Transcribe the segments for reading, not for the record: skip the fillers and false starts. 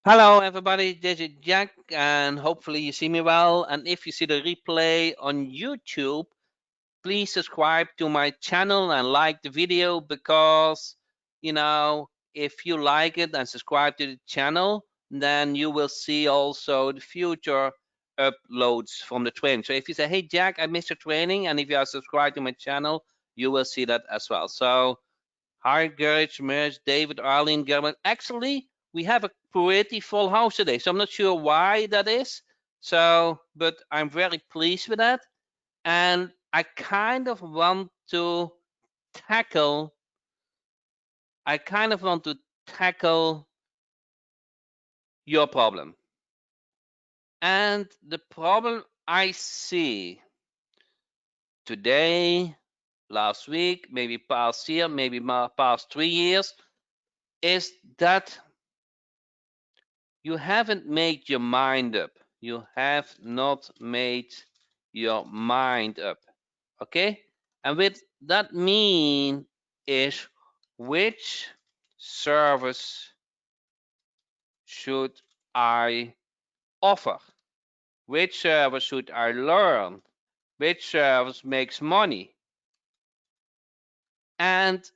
Hello, everybody. This is Jack, and hopefully you see me well. And if you see the replay on YouTube, please subscribe to my channel and like the video because, if you like it and subscribe to the channel, then you will see also the future uploads from the training. So if you say, hey, Jack, I missed your training, and if you are subscribed to my channel, you will see that as well. So hi, Gerrit, Merge, David, Arlene, Gerben. Actually, we have a pretty full house today, so I'm not sure why that is. So, but I'm very pleased with that. And I kind of want to tackle, I kind of want to tackle your problem. And the problem I see today, last week, maybe past year, maybe past 3 years, is that you haven't made your mind up. You have not made your mind up. Okay? And with that mean is which service should I offer? Which service should I learn? Which service makes money? And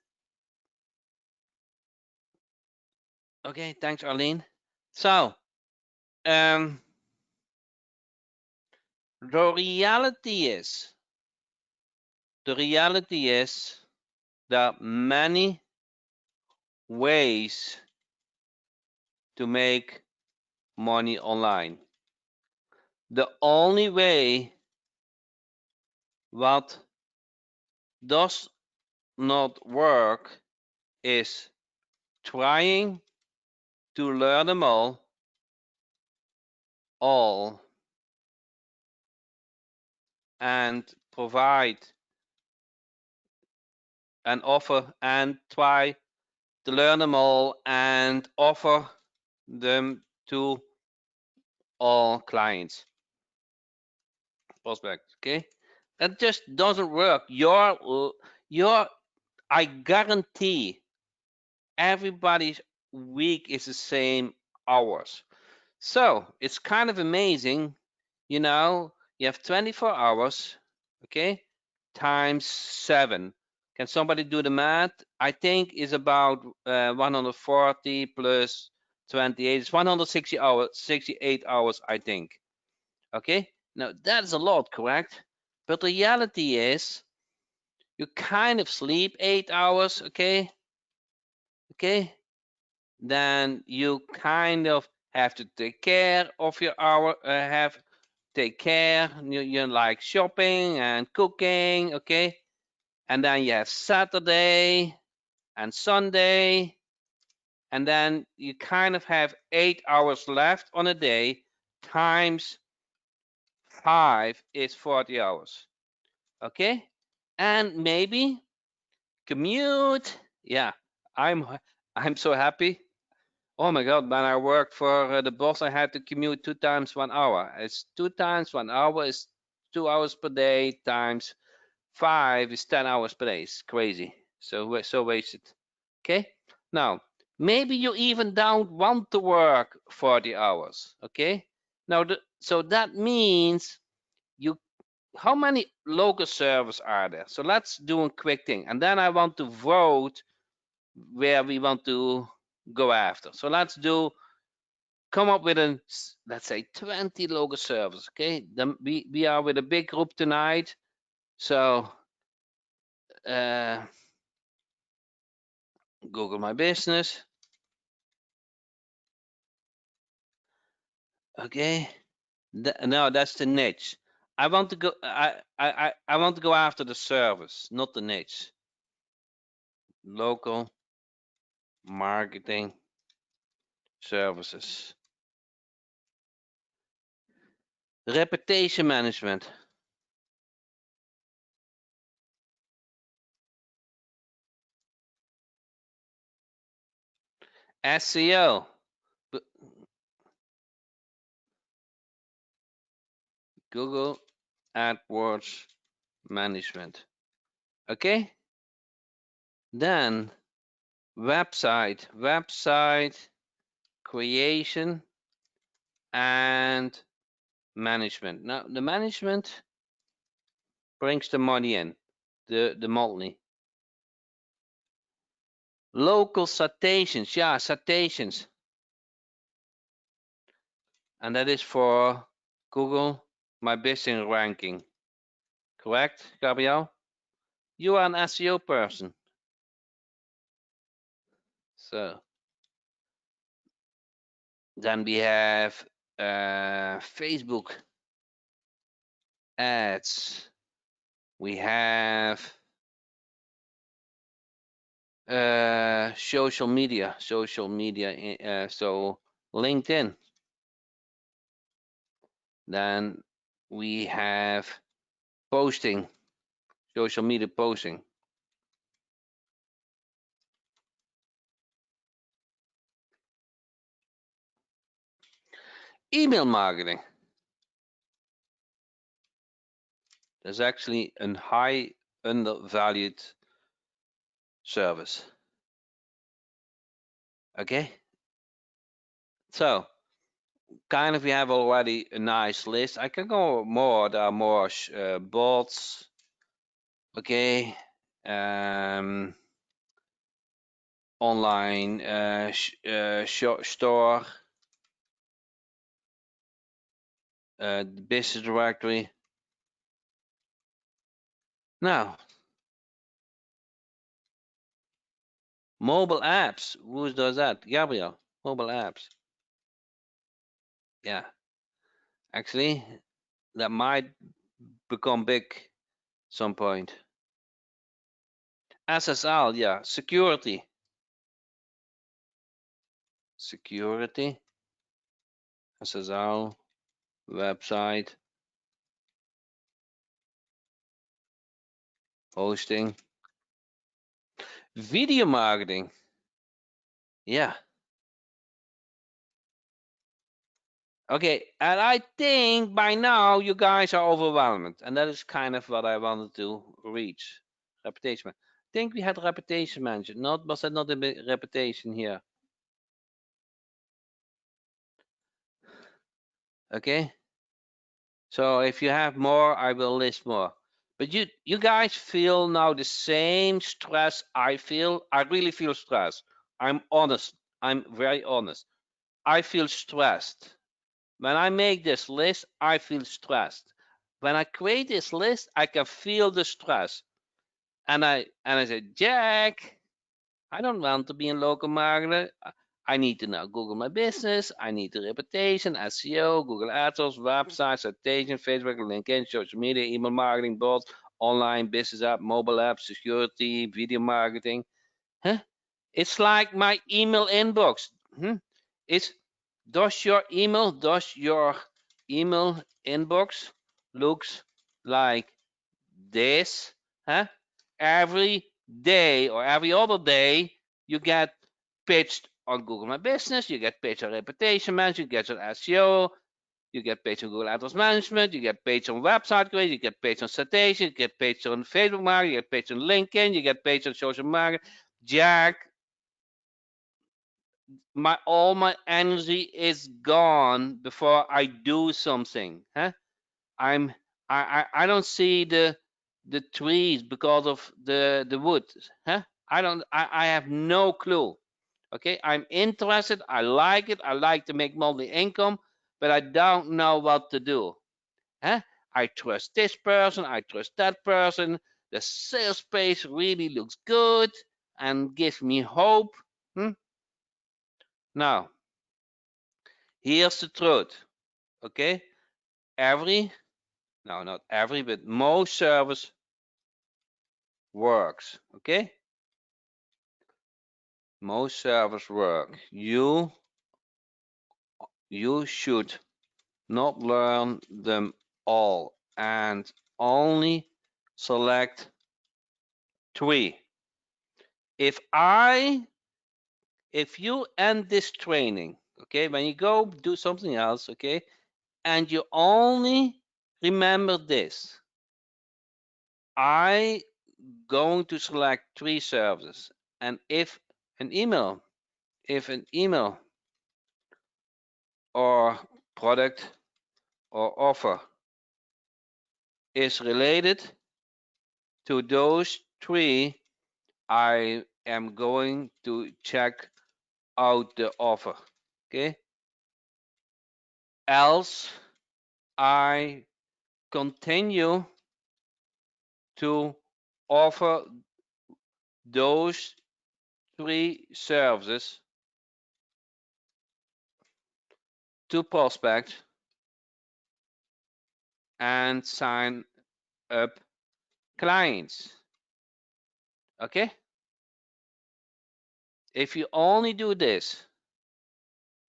okay, thanks, Arlene. So, um, the reality is there are many ways to make money online. The only way what does not work is trying to learn them all and provide and offer and try to learn them all and offer them to all clients, prospects. Okay, that just doesn't work. Your I guarantee everybody's week is the same hours. So it's kind of amazing, you have 24 hours, okay, times 7. Can somebody do the math? I think is about 140 plus 28. It's 160 hours, 68 hours, I think. Okay, now that's a lot, correct? But the reality is you kind of sleep 8 hours, okay? Okay, then you kind of have to take care of your hour, take care, you like shopping and cooking, okay? And then you have Saturday and Sunday, and then you kind of have 8 hours left on a day, times 5 is 40 hours, okay? And maybe commute, yeah, I'm I'm so happy. Oh my God, when I worked for the boss, I had to commute 2 times 1 hour. It's 2 times 1 hour is 2 hours per day times 5 is 10 hours per day. It's crazy. So wasted. Okay. Now, maybe you even don't want to work 40 hours. Okay. Now, so that means you, how many local servers are there? So let's do a quick thing. And then I want to vote where we want to go after. So let's come up with let's say 20 local servers. Okay, then we are with a big group tonight. So Google My Business. Okay, no, that's the niche. I want to go. I want to go after the service, not the niche. Local marketing services. Reputation management. SEO. Google AdWords management. Okay, then website creation and management. Now the management brings the money in, the monthly. Local citations, yeah, citations. And that is for Google My Business ranking. Correct, Gabriel? You are an SEO person. So then we have Facebook ads. We have social media, so LinkedIn. Then we have posting, social media posting. Email marketing. That's actually a high undervalued service. Okay, so kind of we have already a nice list. I can go more. There are more bots. Okay, online store, business directory. Now, mobile apps. Who does that? Gabriel. Mobile apps. Yeah, actually, that might become big some point. SSL, yeah, security. Security, SSL, website, hosting, video marketing. Yeah. Okay, and I think by now you guys are overwhelmed, and that is kind of what I wanted to reach. Reputation. I think we had reputation management. Not was that not a big reputation here? Okay. So if you have more, I will list more. But you guys feel now the same stress I feel. I really feel stressed. I'm honest. I'm very honest. I feel stressed. When I make this list, I feel stressed. When I create this list, I can feel the stress. And I said, Jack, I don't want to be in local marketing. I need to know Google My Business. I need the reputation, SEO, Google AdWords, website, citation, Facebook, LinkedIn, social media, email marketing, bots, online business app, mobile app, security, video marketing. Huh? It's like my email inbox. It's does your email inbox looks like this? Huh? Every day or every other day, you get pitched on Google My Business, you get pitched on reputation management, you get on SEO, you get pitched on Google AdWords management, you get pitched on website creation, you get pitched on citation, you get pitched on Facebook marketing, you get pitched on LinkedIn, you get pitched on social marketing. Jack, all my energy is gone before I do something. Huh? I'm I don't see the trees because of the wood. Huh? I have no clue. Okay, I'm interested. I like it. I like to make monthly income, but I don't know what to do. Huh? I trust this person. I trust that person. The sales page really looks good and gives me hope. Hmm? Now, here's the truth. Okay, every no, not every, but most service works. Okay, most servers work. You should not learn them all and only select 3. If you end this training, okay, when you go do something else, okay, and you only remember this, I going to select 3 services, and if an email or product or offer is related to those three, I am going to check out the offer. Okay? Else, I continue to offer those three services to prospects and sign up clients. Okay? If you only do this,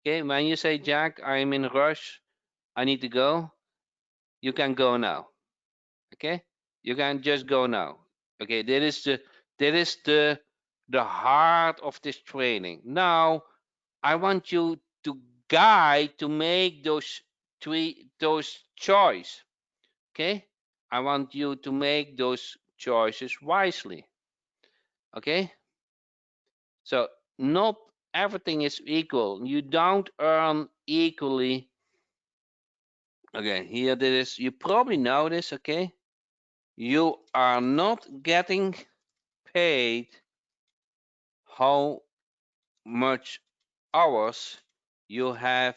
okay, when you say, Jack, I'm in a rush, I need to go, you can go now. Okay? You can just go now. Okay, that is the heart of this training. Now, I want you to guide to make those choice. Okay? I want you to make those choices wisely. Okay? So not everything is equal. You don't earn equally. Okay, here this. You probably know this. Okay, you are not getting paid how much hours you have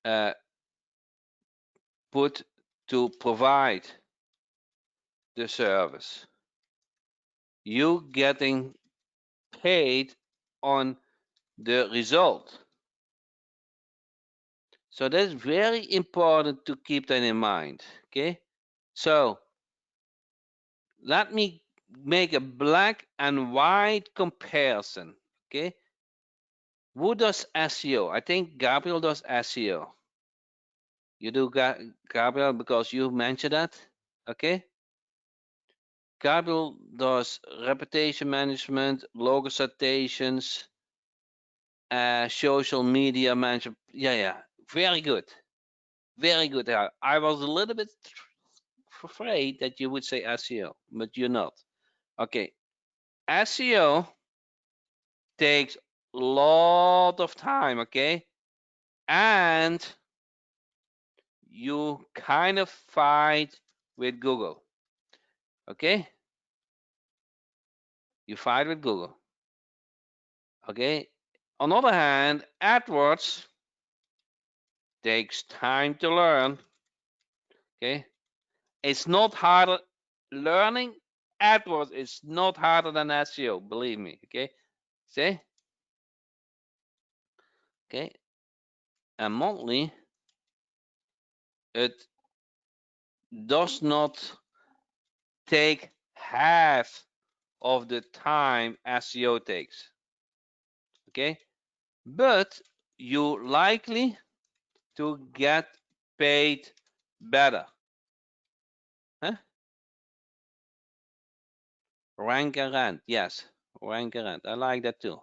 uh, put to provide the service. You getting paid on the result. So that's very important to keep that in mind. Okay, so let me make a black and white comparison. Okay, who does SEO? I think Gabriel does SEO. You do, Gabriel, because you mentioned that. Okay, Gabriel does reputation management, logo citations, social media management. Yeah, very good, very good. I was a little bit afraid that you would say SEO, but you're not. Okay, SEO takes a lot of time, okay? And you kind of fight with Google, okay? You fight with Google, okay? On the other hand, AdWords takes time to learn, okay? It's not harder. Learning AdWords is not harder than SEO, believe me, okay? See? Okay? And monthly, it does not take half of the time SEO takes. Okay, but you likely to get paid better. Huh? Rank and rent, yes, rank and rent. I like that too.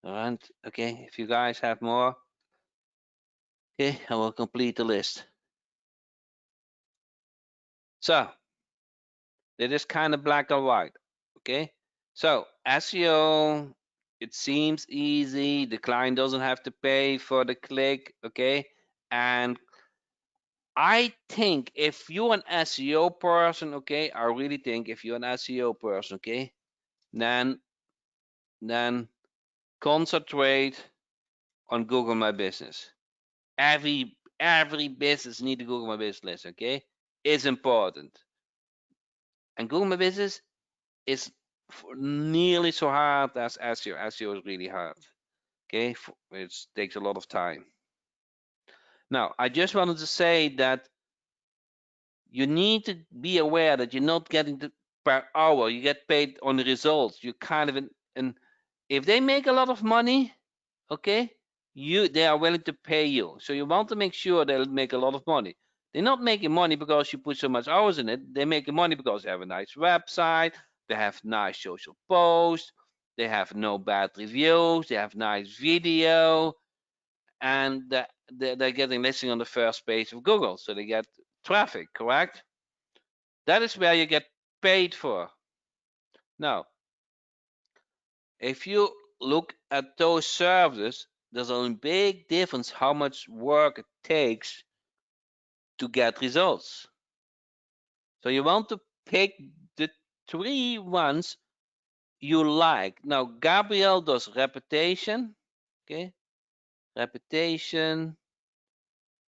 Rent. Okay, if you guys have more, okay, I will complete the list. So it is kind of black and white. Okay, so SEO, it seems easy. The client doesn't have to pay for the click. Okay, and I think if you're an SEO person, okay, I really think if you're an SEO person, okay, then concentrate on Google My Business. Every business need to Google My Business list, okay? It's important. And Google My Business is nearly so hard as SEO. SEO is really hard, okay? It takes a lot of time. Now, I just wanted to say that you need to be aware that you're not getting per hour. You get paid on the results. You kind of and if they make a lot of money, okay, they are willing to pay you. So you want to make sure they'll make a lot of money. They're not making money because you put so much hours in it. They're making money because they have a nice website, they have nice social posts, they have no bad reviews, they have nice video, and they're getting listing on the first page of Google. So they get traffic, correct? That is where you get paid for. Now, if you look at those services, there's a big difference how much work it takes to get results. So you want to pick the 3 ones you like. Now, Gabriel does repetition, okay? Repetition,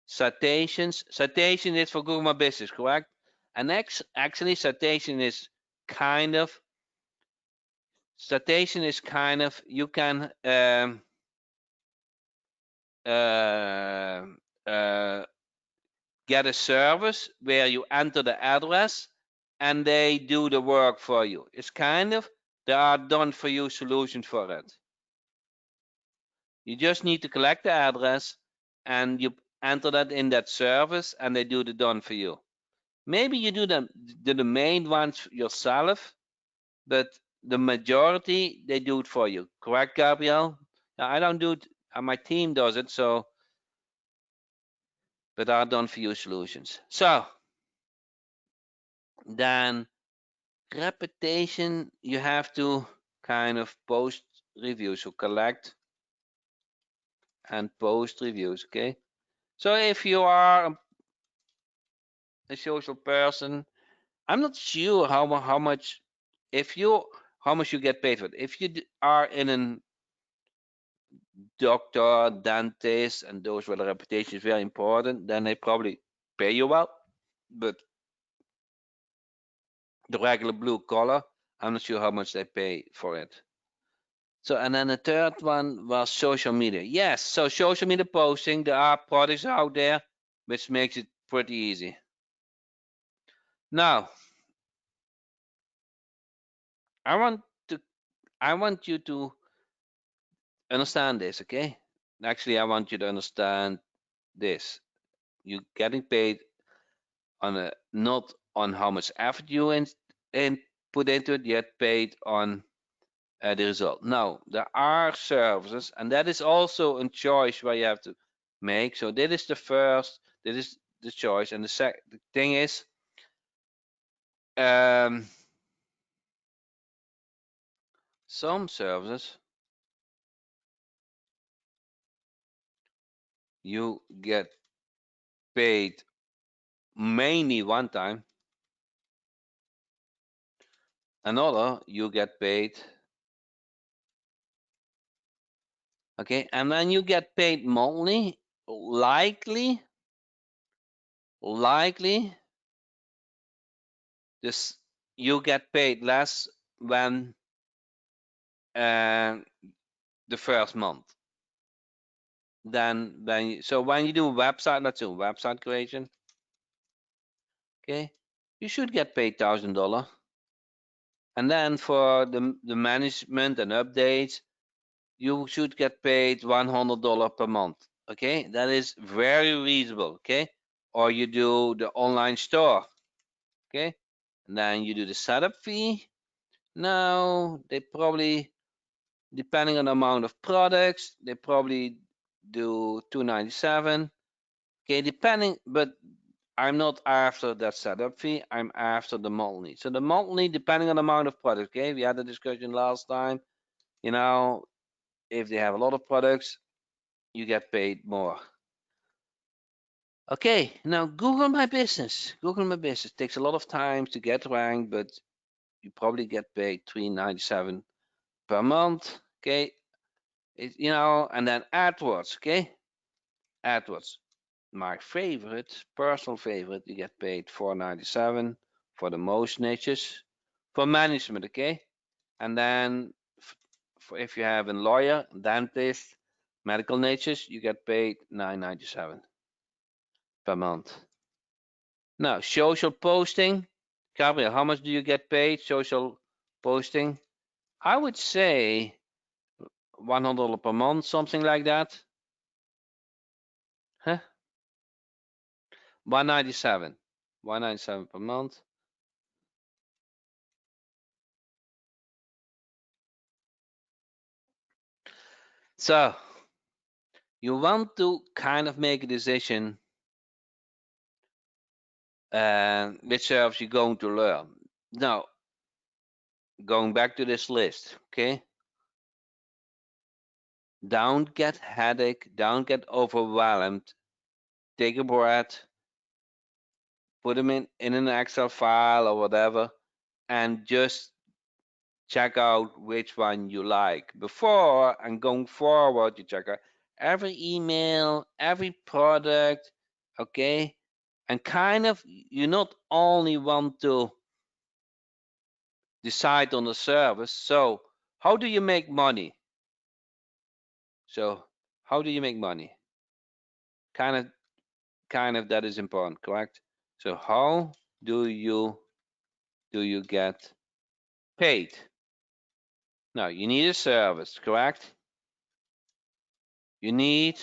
citations. Citation is for Google My Business, correct? And actually, citation is kind of you can uh, uh, get a service where you enter the address and they do the work for you. It's kind of there are done for you solutions for it. You just need to collect the address and you enter that in that service and they do the done for you. Maybe you do the main ones yourself, but the majority they do it for you. Correct, Gabriel? I don't do it. My team does it, so but are done for you solutions. So then repetition, you have to kind of post reviews. So collect and post reviews. Okay. So if you are a social person, I'm not sure how much if you how much you get paid for it. If you are in a doctor, dentist, and those where the reputation is very important, then they probably pay you well. But the regular blue collar, I'm not sure how much they pay for it. So, and then the third one was social media. Yes, so social media posting, there are products out there, which makes it pretty easy. Now, I want to, I want you to understand this, okay? Actually, I want you to understand this. You're getting paid on a not on how much effort you in put into it, yet paid on the result. Now, there are services, and that is also a choice where you have to make. So this is the first, this is the choice, and the thing is, um, some services you get paid mainly one time, another you get paid, okay, and then you get paid monthly, likely, likely, this you get paid less than uh, the first month. So when you do a website, let's do website creation, okay, you should get paid $1,000, and then for the management and updates, you should get paid $100 per month. Okay, that is very reasonable. Okay, or you do the online store. Okay, and then you do the setup fee. Now they probably, depending on the amount of products, they probably do $297. Okay, depending, but I'm not after that setup fee. I'm after the monthly. So the monthly, depending on the amount of products. Okay, we had the discussion last time. You know, if they have a lot of products, you get paid more. Okay, now Google My Business. Google My Business takes a lot of time to get ranked, but you probably get paid $397 per month. Okay, and then AdWords. Okay, AdWords. My favorite, personal favorite, you get paid $497 for the most niches for management. Okay, and then for if you have a lawyer, dentist, medical niches, you get paid $997 per month. Now, social posting. Gabriel, how much do you get paid social posting? I would say $100 per month, something like that. Huh? 197. 197 per month. So you want to kind of make a decision which service you're going to learn. Now, going back to this list, okay? Don't get headache. Don't get overwhelmed. Take a breath. Put them in an Excel file or whatever, and just check out which one you like. Before and going forward, you check out every email, every product, okay? And kind of, you not only want to decide on the service. So, how do you make money? So, how do you make money? Kind of, that is important, correct? So, how do you get paid? Now, you need a service, correct? You need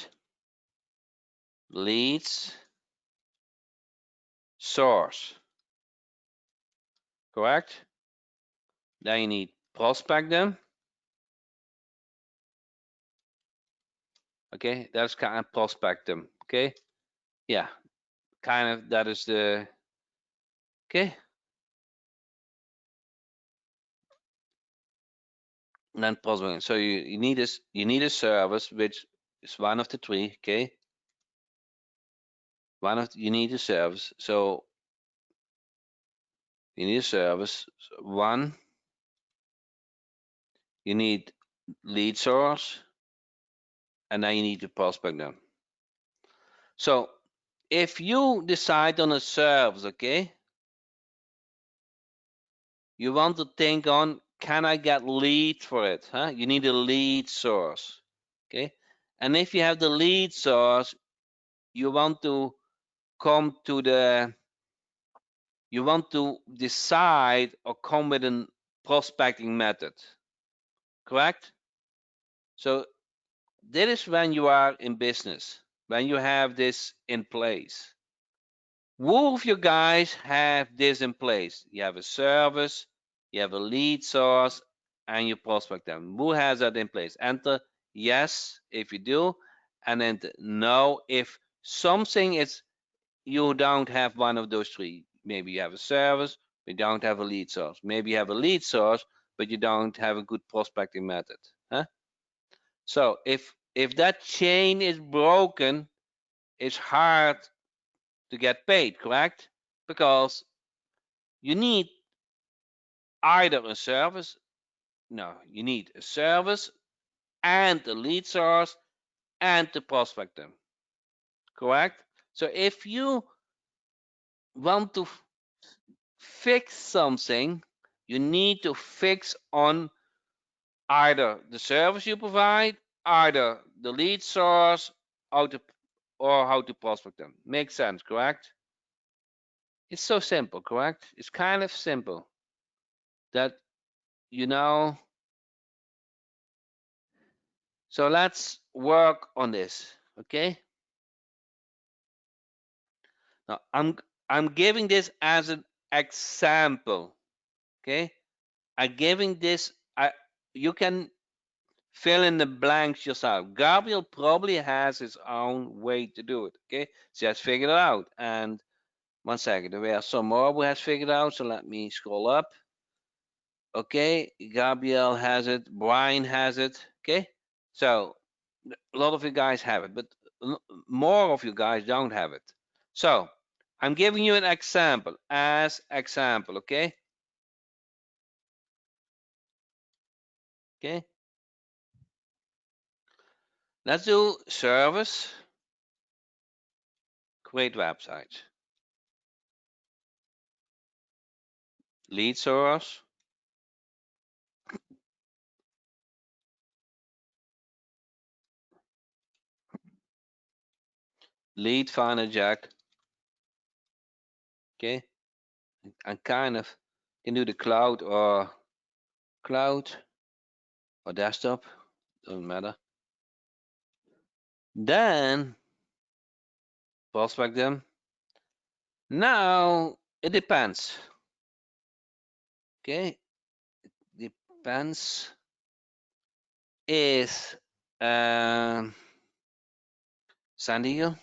leads, source, correct? Then you need prospect them. Okay, that's kind of prospect them. Okay, yeah, kind of that is the okay. And then prospect. So you need this. You need a service which is one of the three. Okay, you need a service. So you need a service. One, you need lead source, and then you need to prospect them. So if you decide on a service, okay, you want to think on, can I get lead for it? Huh? You need a lead source. Okay. And if you have the lead source, you want to come to the, you want to decide or come with a prospecting method. Correct? So that is when you are in business, when you have this in place. Who of you guys have this in place? You have a service, you have a lead source, and you prospect them. Who has that in place? Enter yes if you do, and enter no if something is you don't have one of those three. Maybe you have a service, but you don't have a lead source. Maybe you have a lead source, but you don't have a good prospecting method. Huh? So if that chain is broken, it's hard to get paid, correct? Because you need either a service, no, you need a service and a lead source and the prospect them, correct? So if you want to fix something, you need to fix on either the service you provide, either the lead source, how to, or how to prospect them. Makes sense, correct? It's so simple, correct? It's kind of simple that you know. So let's work on this, okay? Now I'm giving this as an example, okay? I'm giving this. You can fill in the blanks yourself. Gabriel probably has his own way to do it, okay? So he has figured it out. And one second, there are some more who has figured out. So let me scroll up. Okay, Gabriel has it. Brian has it. Okay, so a lot of you guys have it, but more of you guys don't have it. So I'm giving you an example as example, okay? Okay, let's do service, create website, lead source, lead finder jack, okay? And kind of can do the cloud or desktop, doesn't matter. Then prospect them. Now it depends. Okay, depends is San Diego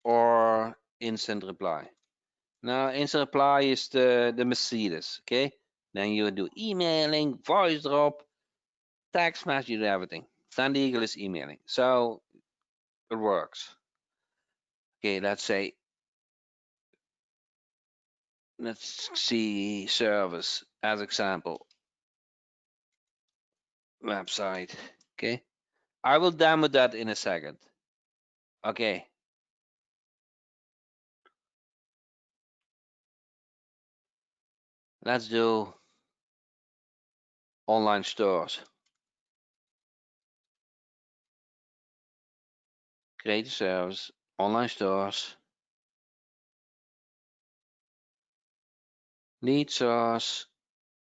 or instant reply. Now instant reply is the Mercedes. Okay, Then you do emailing, voice drop, text message, you do everything. Send Eagle is emailing. So it works. Okay, let's see service as example. Website. Okay. I will demo that in a second. Okay. Let's do online stores. Create a service, online stores, lead source,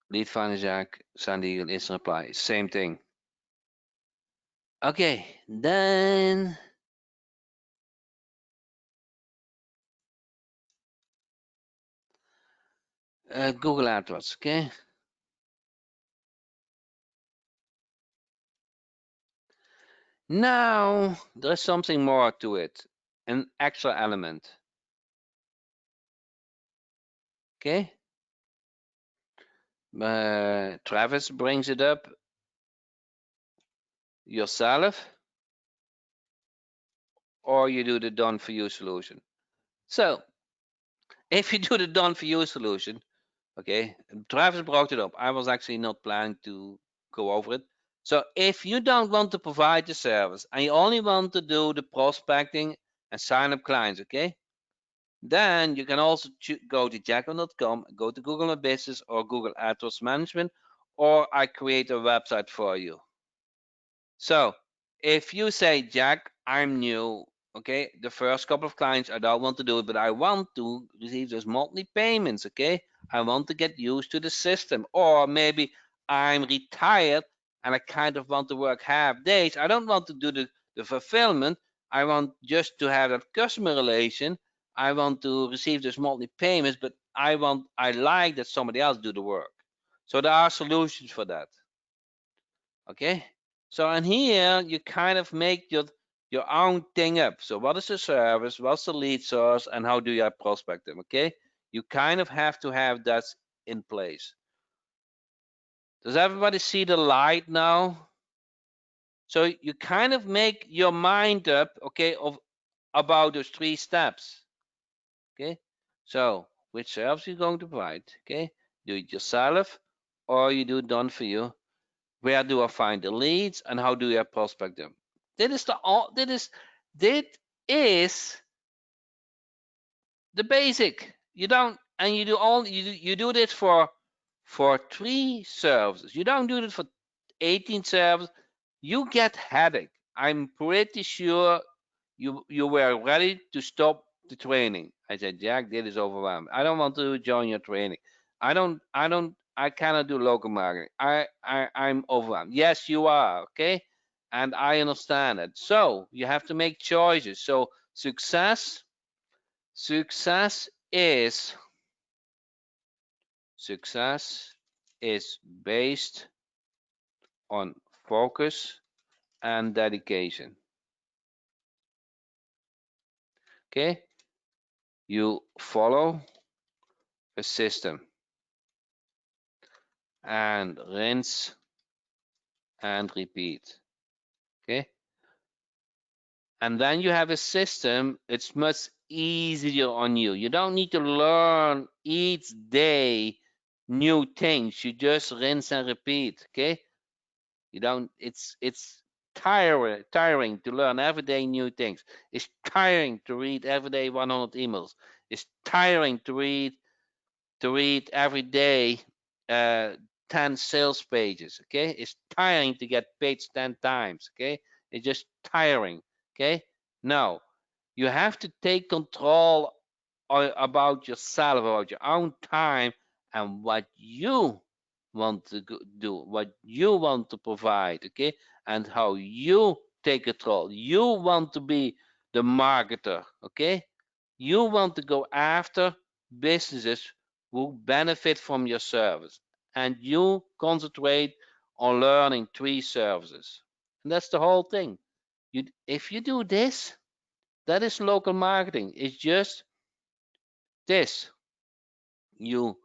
lead finder jack, send Eagle instant reply. Same thing. Okay, then Google AdWords. Okay. Now there's something more to it, an extra element. Okay. Travis brings it up yourself, or you do the done for you solution. So if you do the done for you solution, okay, Travis brought it up. I was actually not planning to go over it. So if you don't want to provide the service and you only want to do the prospecting and sign up clients, okay, then you can also go to jacko.com, go to Google My Business or Google AdWords Management, or I create a website for you. So if you say, Jack, I'm new, okay, the first couple of clients I don't want to do it, but I want to receive those monthly payments, okay? I want to get used to the system. Or maybe I'm retired and I kind of want to work half days. I don't want to do the fulfillment. I want just to have that customer relation. I want to receive those monthly payments, but I like that somebody else do the work. So there are solutions for that. Okay. So in here, you kind of make your own thing up. So what is the service? What's the lead source? And how do you prospect them? Okay. You kind of have to have that in place. Does everybody see the light now? So you kind of make your mind up, okay, of about those 3 steps. Okay. So which service you going to provide? Okay. Do it yourself or you do it done for you. Where do I find the leads and how do I prospect them? That is the basic. You don't and you do all you do this for 3 services. You don't do it for 18 services. You get headache. I'm pretty sure you were ready to stop the training. I said, Jack, this is overwhelming. I don't want to join your training. I cannot do local marketing. I'm overwhelmed. Yes, you are, okay? And I understand it. So you have to make choices. So success is success is based on focus and dedication. Okay? You follow a system and rinse and repeat. Okay. And then you have a system, it's much easier on you. You don't need to learn each day new things. You just rinse and repeat. Okay. You don't, it's tiring to learn every day new things. It's tiring to read every day 100 emails. It's tiring to read every day uh, 10 sales pages. Okay. It's tiring to get page 10 times. Okay. It's just tiring. Okay. No, you have to take control about yourself, about your own time, and what you want to do, what you want to provide. Okay. And how you take control. You want to be the marketer. Okay. You want to go after businesses who benefit from your service, and you concentrate on learning 3 services. And that's the whole thing. If you do this, that is local marketing. It's just this. You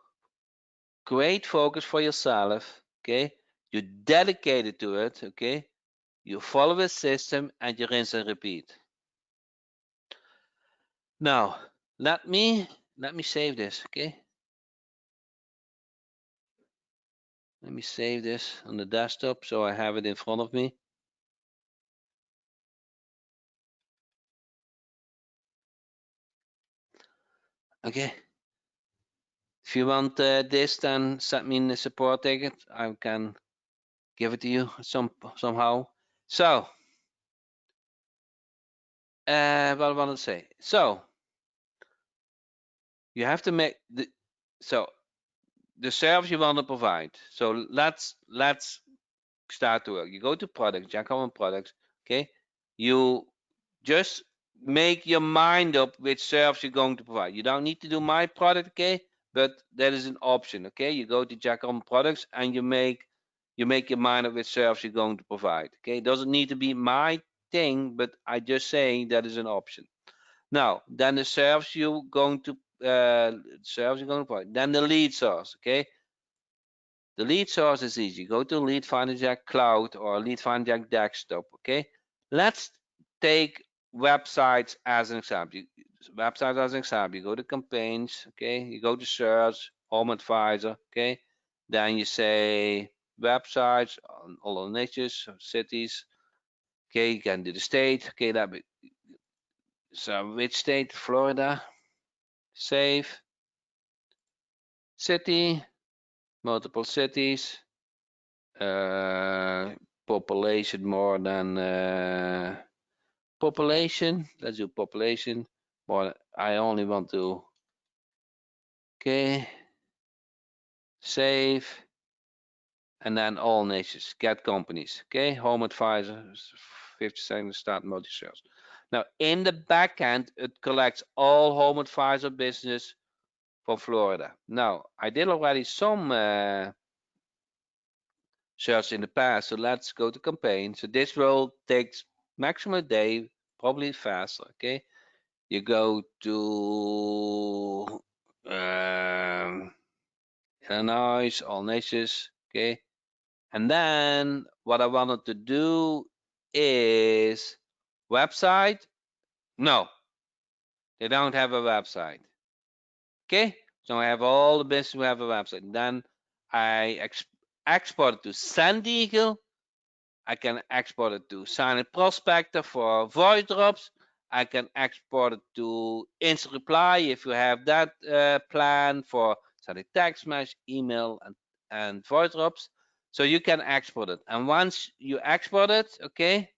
create focus for yourself, okay? You dedicate it to it, okay? You follow a system and you rinse and repeat. Now, let me save this, okay? Let me save this on the desktop so I have it in front of me. Okay. If you want this, then send me in the support ticket. I can give it to you somehow. So, what I want to say. So, you have to make the service you want to provide. So let's start to work. You go to products, Jack on products. Okay, you just make your mind up which service you're going to provide. You don't need to do my product, okay? But that is an option, okay? You go to Jack on products and you make your mind up which service you're going to provide. Okay, it doesn't need to be my thing, but I just saying that is an option. Now, then the service you're going to provide. Then the lead source, okay? The lead source is easy. Go to Lead Finder Jack Cloud or Lead Finder Jack Desktop, okay? Let's take websites as an example. Websites as an example. You go to campaigns, okay? You go to search, Home Advisor, okay? Then you say websites, all the niches, cities, okay? You can do the state, okay? So which state? Florida. Save. City. Multiple cities. Population more than population. Let's do population. More. I only want to. Okay. Save. And then all nations. Get companies. Okay. Home Advisor. 50 seconds start multi-search. Now in the backend, it collects all Home Advisor business from Florida. Now I did already some search in the past. So let's go to campaign. So this will take maximum a day, probably faster. Okay, you go to Illinois, all nations. Okay, and then what I wanted to do is website. No, they don't have a website. Okay, so I have all the business who have a website. And then I export it to San Diego. I can export it to Silent Prospector for voice drops. I can export it to Instant Reply if you have that plan for sending text message, email, and voice drops. So you can export it. And once you export it, okay,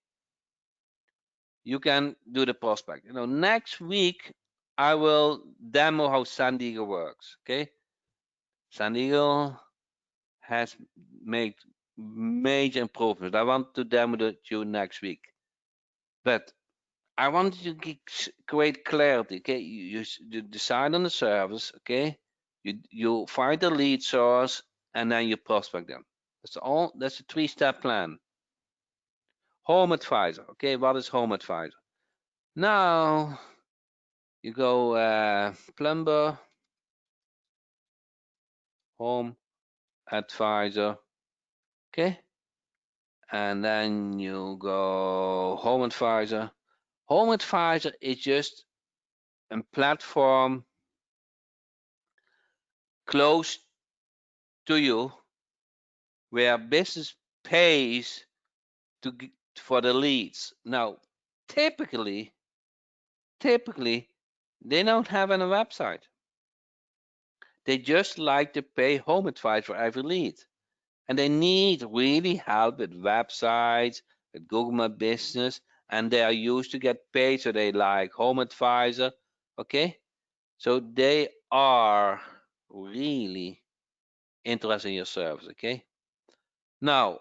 you can do the prospect. Next week I will demo how San Diego works. Okay, San Diego has made major improvements. I want to demo it to you next week. But I want you to create clarity. Okay, you decide on the service. Okay, you find the lead source and then you prospect them. That's all. That's a three-step plan. Home Advisor. Okay, what is Home Advisor? Now you go plumber, Home Advisor. Okay, and then you go Home Advisor. Home Advisor is just a platform close to you where business pays to for the leads. Now, typically, they don't have any website. They just like to pay Home Advisor for every lead, and they need really help with websites, with Google My Business, and they are used to get paid, so they like Home Advisor. Okay, so they are really interested in your service. Okay, now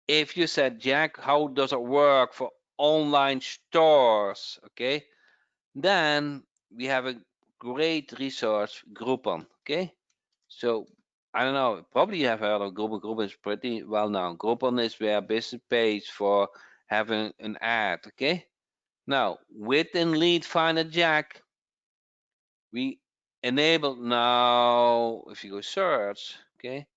if you said, Jack, how does it work for online stores? Okay, then we have a great resource, Groupon. Okay, so I don't know, probably you have heard of Groupon. Groupon is pretty well known. Groupon is where business pays for having an ad. Okay, now within Lead Finder Jack, we enabled now. If you go search, okay,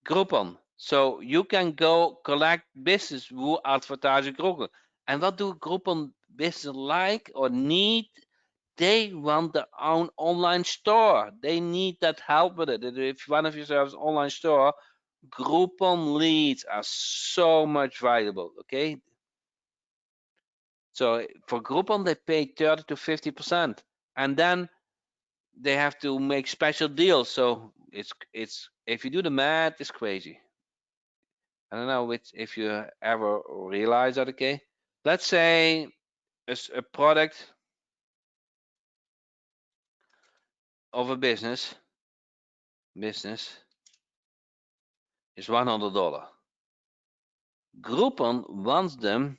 Groupon. So you can go collect business who advertise in Groupon. And what do Groupon business like or need? They want their own online store. They need that help with it. If one of you serves online store, Groupon leads are so much valuable. Okay, so for Groupon they pay 30 to 50%, and then they have to make special deals. So it's if you do the math, it's crazy. I don't know if you ever realize that. Okay, let's say a product of a business is $100. Groupon wants them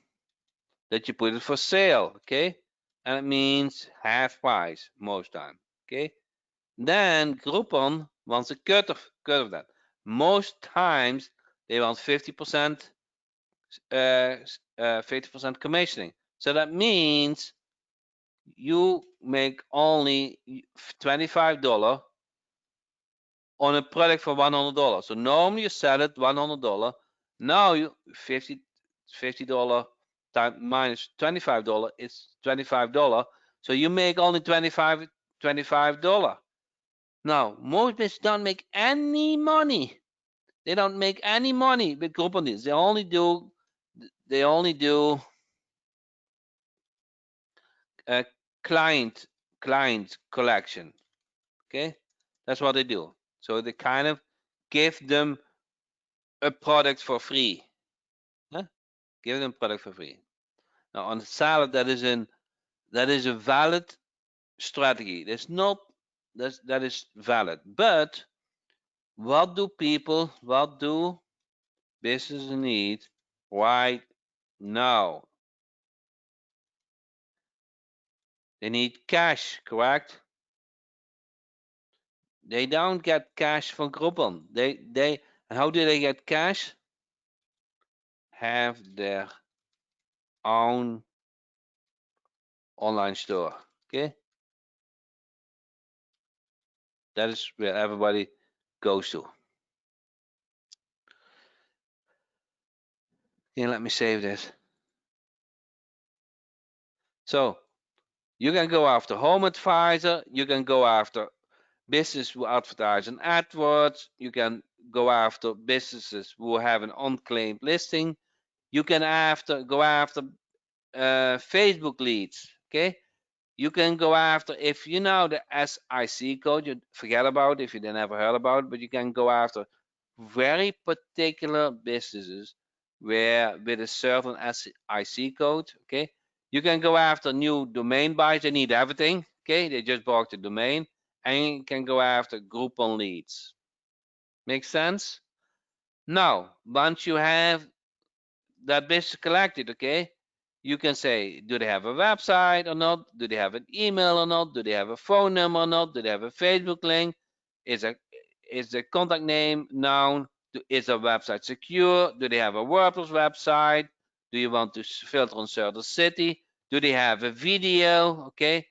that you put it for sale, okay? And it means half price most time, okay? Then Groupon wants a cut of that. Most times they want 50%, 50% commissioning. So that means you make only $25 on a product for $100. So normally you sell it $100. Now you $50 times minus $25 is $25. So you make only $25. Now most businesses don't make any money. They don't make any money with companies. They only do a client collection. Okay, that's what they do. So they kind of give them a product for free. Huh? Give them product for free. Now on the salad, that is a valid strategy. That's not that is valid. But what do businesses need right now? They need cash, correct? They don't get cash from Groupon. They how do they get cash? Have their own online store. Okay, that is where everybody goes to. Okay, let me save this. So you can go after Home Advisor. You can go after business who advertise on AdWords. You can go after businesses who have an unclaimed listing. You can go after Facebook leads. Okay, you can go after, if you know the SIC code, you forget about it if you never heard about it, but you can go after very particular businesses where with a certain SIC code. Okay, you can go after new domain buyers. They need everything. Okay, they just bought the domain, and you can go after Groupon leads. Make sense? Now, once you have that business collected, okay, you can say, do they have a website or not? Do they have an email or not? Do they have a phone number or not? Do they have a Facebook link? Is the contact name known? Is their website secure? Do they have a WordPress website? Do you want to filter on certain city? Do they have a video? Okay.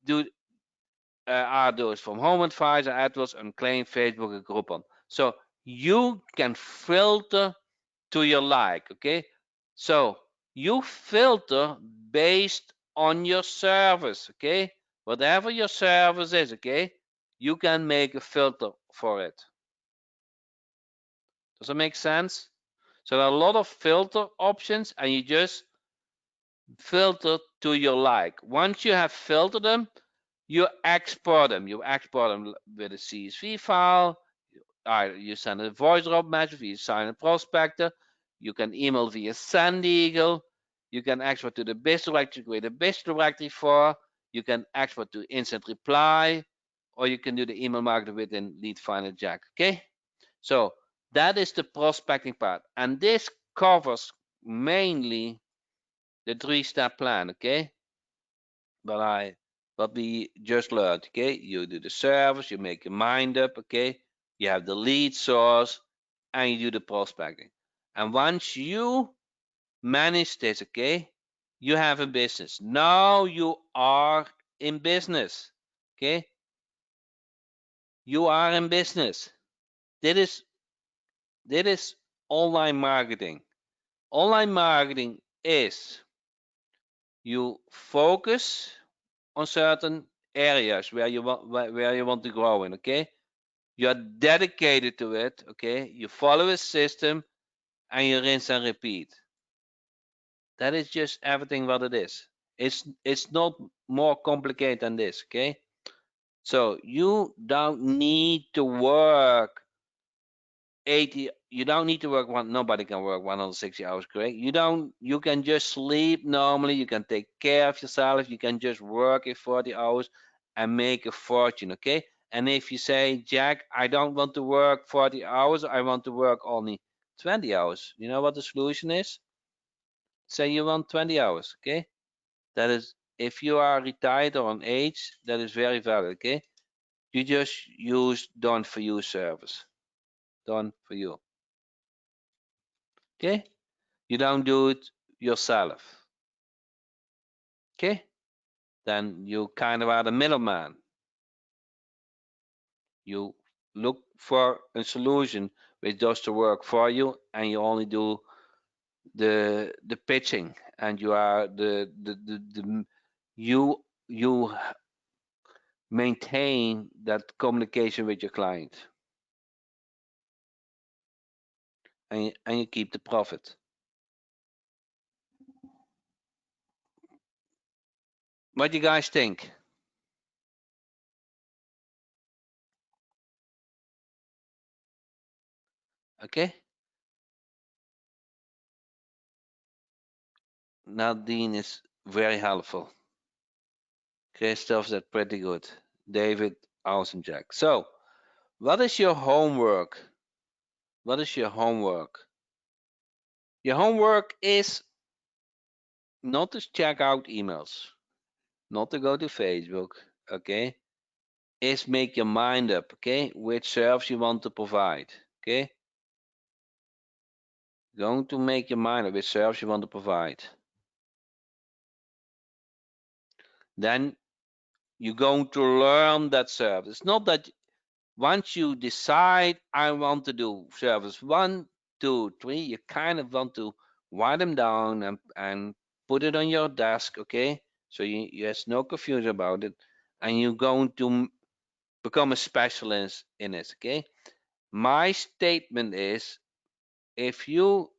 Do Are those from Home Advisor, AdWords, Unclaimed, Facebook, and Groupon? So you can filter to your like. Okay. So you filter based on your service. Okay. Whatever your service is. Okay. You can make a filter for it. Does that make sense? So there are a lot of filter options, and you just filter to your like. Once you have filtered them, you export them. You export them with a CSV file. You send a voice drop message, you sign a prospector. You can email via Send Eagle. You can export to the BIS directory, create a BIS directory for. You can export to instant reply, or you can do the email marketing within Lead Finder Jack. Okay, so that is the prospecting part, and this covers mainly the three-step plan. Okay, what we just learned. Okay, you do the service, you make your mind up. Okay, you have the lead source, and you do the prospecting. And once you manage this, okay, you have a business. Now you are in business. Okay, you are in business. This is online marketing. Online marketing is you focus on certain areas where you want to grow in. Okay, you're dedicated to it. Okay, you follow a system and you rinse and repeat. That is just everything what it is. It's not more complicated than this. Okay, so you don't need to work 80. You don't need to work one. Nobody can work 160 hours, correct? You can just sleep normally. You can take care of yourself. You can just work a 40 hours and make a fortune. Okay, and if you say, Jack, I don't want to work 40 hours, I want to work only 20 hours, you know what the solution is? Say you want 20 hours. Okay, that is, if you are retired or on age, that is very valid. Okay, you just use done for you service. Done for you. Okay, you don't do it yourself. Okay, then you kind of are the middleman. You look for a solution which does the work for you, and you only do the pitching, and you are the you maintain that communication with your client, and you keep the profit. What do you guys think? Okay, Nadine is very helpful. Christoph said pretty good. David, awesome, Jack. So, what is your homework? What is your homework? Your homework is not to check out emails, not to go to Facebook, okay? Is make your mind up, okay? Which service you want to provide, okay? Going to make your mind up which service you want to provide. Then you're going to learn that service. It's not that once you decide I want to do service 1, 2, 3, you kind of want to write them down and put it on your desk, okay? So you there's no confusion about it, and you're going to become a specialist in it, okay? My statement is, if you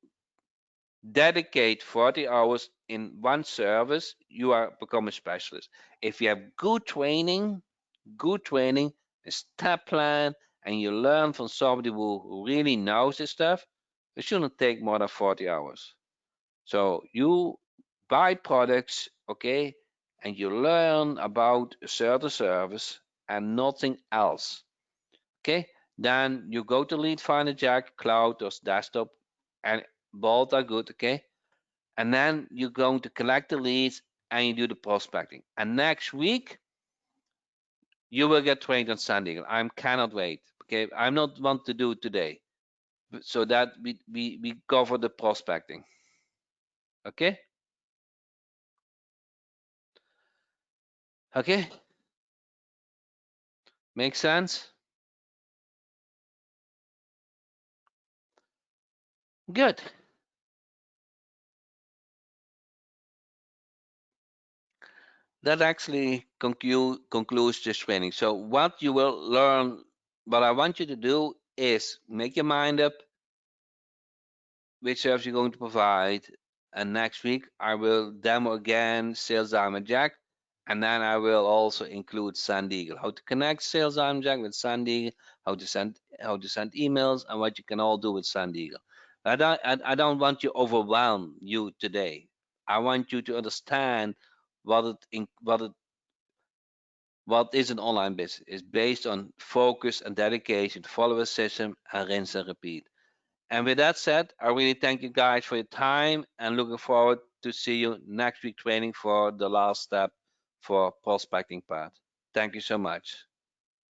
dedicate 40 hours in one service, you are become a specialist. If you have good training, a step plan, and you learn from somebody who really knows this stuff, it shouldn't take more than 40 hours. So you buy products, okay, and you learn about a certain service and nothing else. Okay, then you go to Lead Finder Jack, Cloud, or Desktop, and both are good. Okay, and then you're going to collect the leads and you do the prospecting. And next week you will get trained on Sand Eagle. I cannot wait. Okay, I'm not want to do it today, so that we cover the prospecting. Okay, okay, makes sense. Good. That actually concludes this training. So what you will learn, what I want you to do is make your mind up which service you're going to provide. And next week I will demo again Sales Diamond Jack, and then I will also include Sand Eagle, how to connect Sales Diamond Jack with Sand Eagle, how to send emails, and what you can all do with Sand Eagle. I don't want to overwhelm you today. I want you to understand what is an online business. It's based on focus and dedication, follow a system, and rinse and repeat. And with that said, I really thank you guys for your time and looking forward to see you next week training for the last step for prospecting part. Thank you so much.